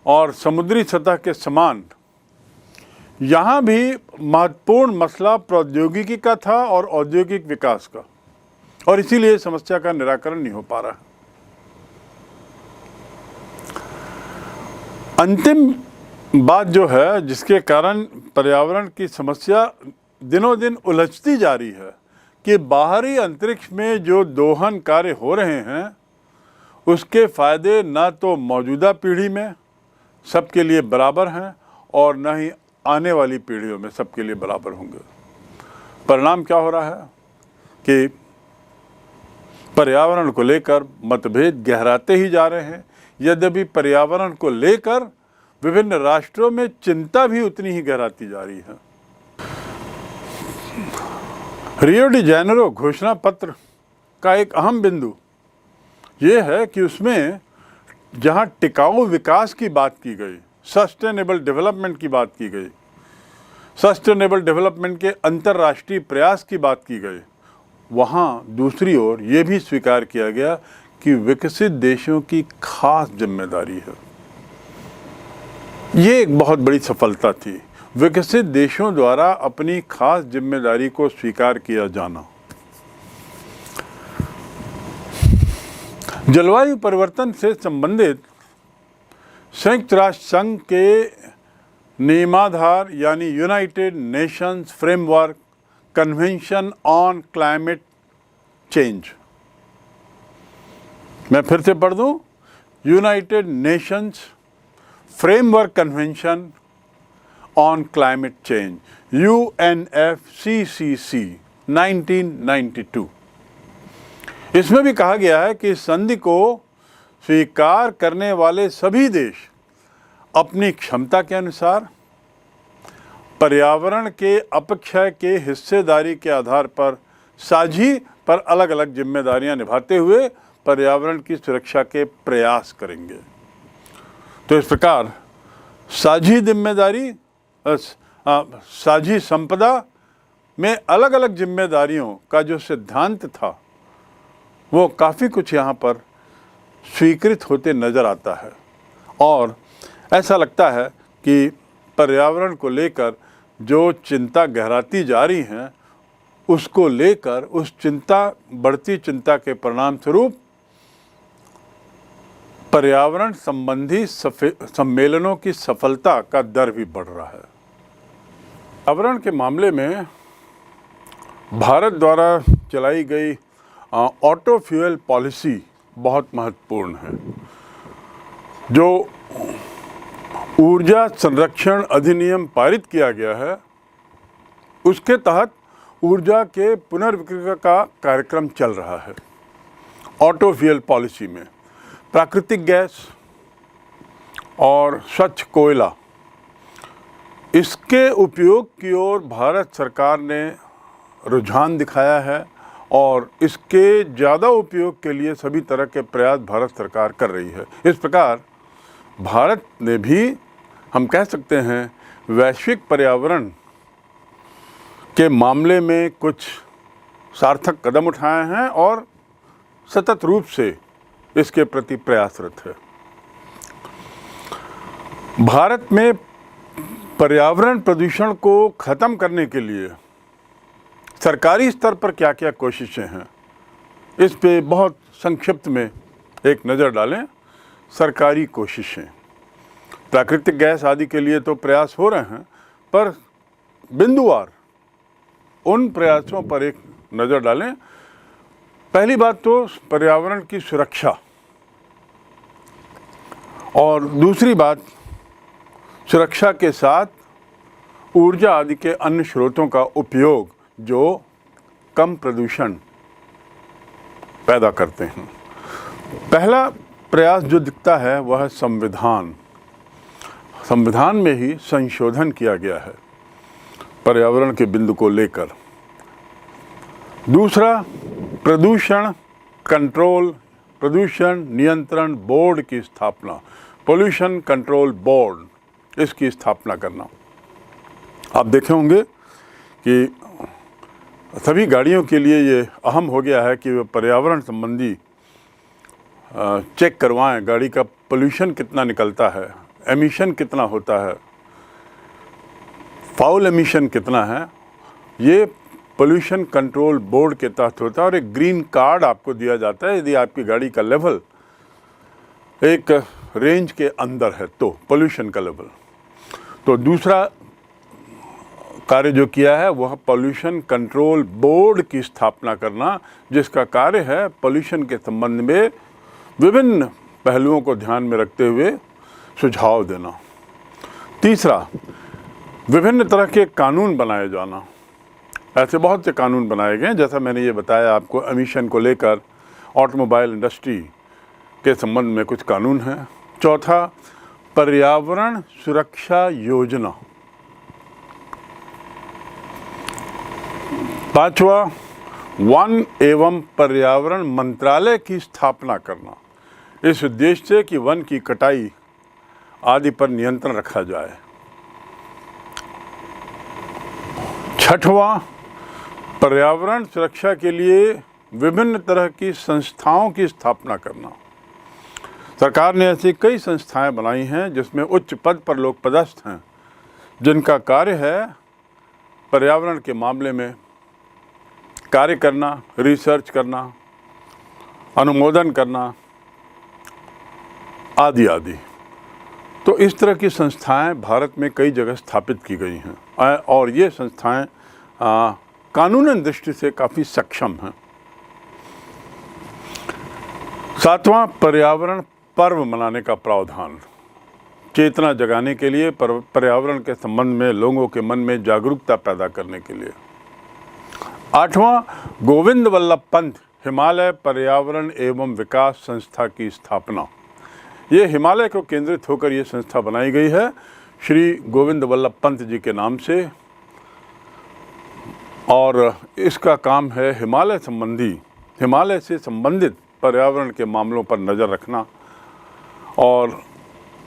और समुद्री सतह के समान यहाँ भी महत्वपूर्ण मसला प्रौद्योगिकी का था और औद्योगिक विकास का, और इसीलिए समस्या का निराकरण नहीं हो पा रहा। अंतिम बात जो है जिसके कारण पर्यावरण की समस्या दिनों दिन उलझती जा रही है कि बाहरी अंतरिक्ष में जो दोहन कार्य हो रहे हैं, उसके फायदे ना तो मौजूदा पीढ़ी में सबके लिए बराबर हैं और न ही आने वाली पीढ़ियों में सबके लिए बराबर होंगे। परिणाम क्या हो रहा है कि पर्यावरण को लेकर मतभेद गहराते ही जा रहे हैं। यद्यपि पर्यावरण को लेकर विभिन्न राष्ट्रों में चिंता भी उतनी ही गहराती जा रही है। रियो डी जेनेरो घोषणा पत्र का एक अहम बिंदु ये है कि उसमें जहां टिकाऊ विकास की बात की गई, सस्टेनेबल डेवलपमेंट की बात की गई, सस्टेनेबल डेवलपमेंट के अंतर्राष्ट्रीय प्रयास की बात की गई, वहाँ दूसरी ओर ये भी स्वीकार किया गया कि विकसित देशों की खास जिम्मेदारी है। ये एक बहुत बड़ी सफलता थी, विकसित देशों द्वारा अपनी खास जिम्मेदारी को स्वीकार किया जाना। जलवायु परिवर्तन से संबंधित संयुक्त राष्ट्र संघ के नियमाधार यानी United Nations framework convention on climate change, मैं फिर से पढ़ दूं, United Nations framework convention on climate change, UNFCCC 1992। इसमें भी कहा गया है कि संधि को स्वीकार करने वाले सभी देश अपनी क्षमता के अनुसार पर्यावरण के अपक्षय के हिस्सेदारी के आधार पर साझी पर अलग अलग जिम्मेदारियां निभाते हुए पर्यावरण की सुरक्षा के प्रयास करेंगे। तो इस प्रकार साझी जिम्मेदारी, साझी संपदा में अलग अलग जिम्मेदारियों का जो सिद्धांत था, वो काफ़ी कुछ यहाँ पर स्वीकृत होते नज़र आता है। और ऐसा लगता है कि पर्यावरण को लेकर जो चिंता गहराती जा रही है, उसको लेकर उस बढ़ती चिंता के परिणाम स्वरूप पर्यावरण संबंधी सम्मेलनों की सफलता का दर भी बढ़ रहा है। पर्यावरण के मामले में भारत द्वारा चलाई गई ऑटो फ्यूल पॉलिसी बहुत महत्वपूर्ण है। जो ऊर्जा संरक्षण अधिनियम पारित किया गया है, उसके तहत ऊर्जा के पुनर्विक्रय का कार्यक्रम चल रहा है। ऑटो फ्यूल पॉलिसी में प्राकृतिक गैस और स्वच्छ कोयला, इसके उपयोग की ओर भारत सरकार ने रुझान दिखाया है और इसके ज़्यादा उपयोग के लिए सभी तरह के प्रयास भारत सरकार कर रही है। इस प्रकार भारत ने भी, हम कह सकते हैं, वैश्विक पर्यावरण के मामले में कुछ सार्थक कदम उठाए हैं और सतत रूप से इसके प्रति प्रयासरत है। भारत में पर्यावरण प्रदूषण को खत्म करने के लिए सरकारी स्तर पर क्या क्या कोशिशें हैं, इस पे बहुत संक्षिप्त में एक नज़र डालें। सरकारी कोशिशें, प्राकृतिक गैस आदि के लिए तो प्रयास हो रहे हैं, पर बिंदुवार उन प्रयासों पर एक नज़र डालें। पहली बात तो पर्यावरण की सुरक्षा, और दूसरी बात सुरक्षा के साथ ऊर्जा आदि के अन्य स्रोतों का उपयोग जो कम प्रदूषण पैदा करते हैं। पहला प्रयास जो दिखता है वह है संविधान। संविधान में ही संशोधन किया गया है पर्यावरण के बिंदु को लेकर। दूसरा, प्रदूषण नियंत्रण बोर्ड की स्थापना, पोल्यूशन कंट्रोल बोर्ड, इसकी स्थापना करना। आप देखे होंगे कि सभी गाड़ियों के लिए ये अहम हो गया है कि वे पर्यावरण संबंधी चेक करवाएं, गाड़ी का पोल्यूशन कितना निकलता है, एमिशन कितना होता है, फाउल एमिशन कितना है। ये पोल्यूशन कंट्रोल बोर्ड के तहत होता है और एक ग्रीन कार्ड आपको दिया जाता है यदि आपकी गाड़ी का लेवल एक रेंज के अंदर है तो, पोल्यूशन का लेवल। तो दूसरा कार्य जो किया है वह पोल्यूशन कंट्रोल बोर्ड की स्थापना करना, जिसका कार्य है पोल्यूशन के संबंध में विभिन्न पहलुओं को ध्यान में रखते हुए सुझाव देना। तीसरा, विभिन्न तरह के कानून बनाए जाना। ऐसे बहुत से कानून बनाए गए, जैसा मैंने ये बताया आपको, एमिशन को लेकर ऑटोमोबाइल इंडस्ट्री के संबंध में कुछ कानून हैं। चौथा, पर्यावरण सुरक्षा योजना। पांचवा, वन एवं पर्यावरण मंत्रालय की स्थापना करना, इस उद्देश्य से कि वन की कटाई आदि पर नियंत्रण रखा जाए। छठवां, पर्यावरण सुरक्षा के लिए विभिन्न तरह की संस्थाओं की स्थापना करना। सरकार ने ऐसी कई संस्थाएं बनाई हैं जिसमें उच्च पद पर लोग पदस्थ हैं, जिनका कार्य है पर्यावरण के मामले में कार्य करना, रिसर्च करना, अनुमोदन करना आदि आदि। तो इस तरह की संस्थाएं भारत में कई जगह स्थापित की गई हैं और ये संस्थाएं कानूनन दृष्टि से काफ़ी सक्षम हैं। सातवां, पर्यावरण पर्व मनाने का प्रावधान, चेतना जगाने के लिए, पर्यावरण के संबंध में लोगों के मन में जागरूकता पैदा करने के लिए। आठवां, गोविंद वल्लभ पंत हिमालय पर्यावरण एवं विकास संस्था की स्थापना। ये हिमालय को केंद्रित होकर ये संस्था बनाई गई है श्री गोविंद वल्लभ पंत जी के नाम से, और इसका काम है हिमालय से संबंधित पर्यावरण के मामलों पर नज़र रखना। और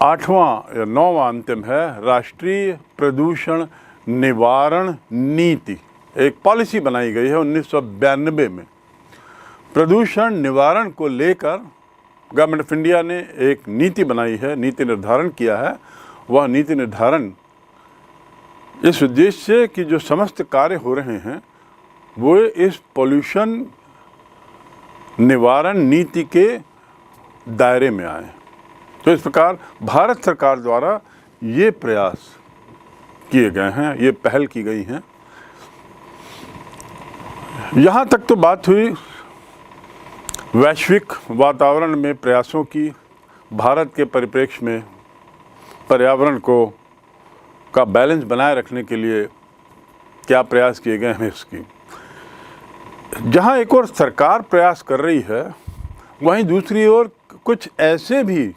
आठवां या नौवां अंतिम है राष्ट्रीय प्रदूषण निवारण नीति। एक पॉलिसी बनाई गई है 1992 में। प्रदूषण निवारण को लेकर गवर्नमेंट ऑफ इंडिया ने एक नीति बनाई है, नीति निर्धारण किया है। वह नीति निर्धारण इस उद्देश्य से कि जो समस्त कार्य हो रहे हैं वो इस पॉल्यूशन निवारण नीति के दायरे में आए। तो इस प्रकार भारत सरकार द्वारा ये प्रयास किए गए हैं, ये पहल की गई हैं। यहाँ तक तो बात हुई वैश्विक वातावरण में प्रयासों की, भारत के परिप्रेक्ष्य में पर्यावरण को का बैलेंस बनाए रखने के लिए क्या प्रयास किए गए हैं इसकी। जहां एक ओर सरकार प्रयास कर रही है, वहीं दूसरी ओर कुछ ऐसे भी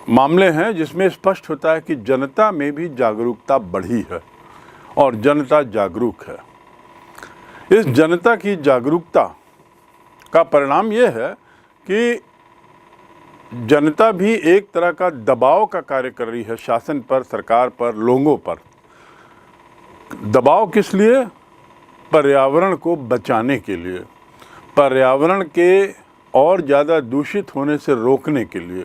मामले हैं जिसमें स्पष्ट होता है कि जनता में भी जागरूकता बढ़ी है और जनता जागरूक है। इस जनता की जागरूकता का परिणाम ये है कि जनता भी एक तरह का दबाव का कार्य कर रही है शासन पर, सरकार पर, लोगों पर। दबाव किस लिए? पर्यावरण को बचाने के लिए, पर्यावरण के और ज़्यादा दूषित होने से रोकने के लिए।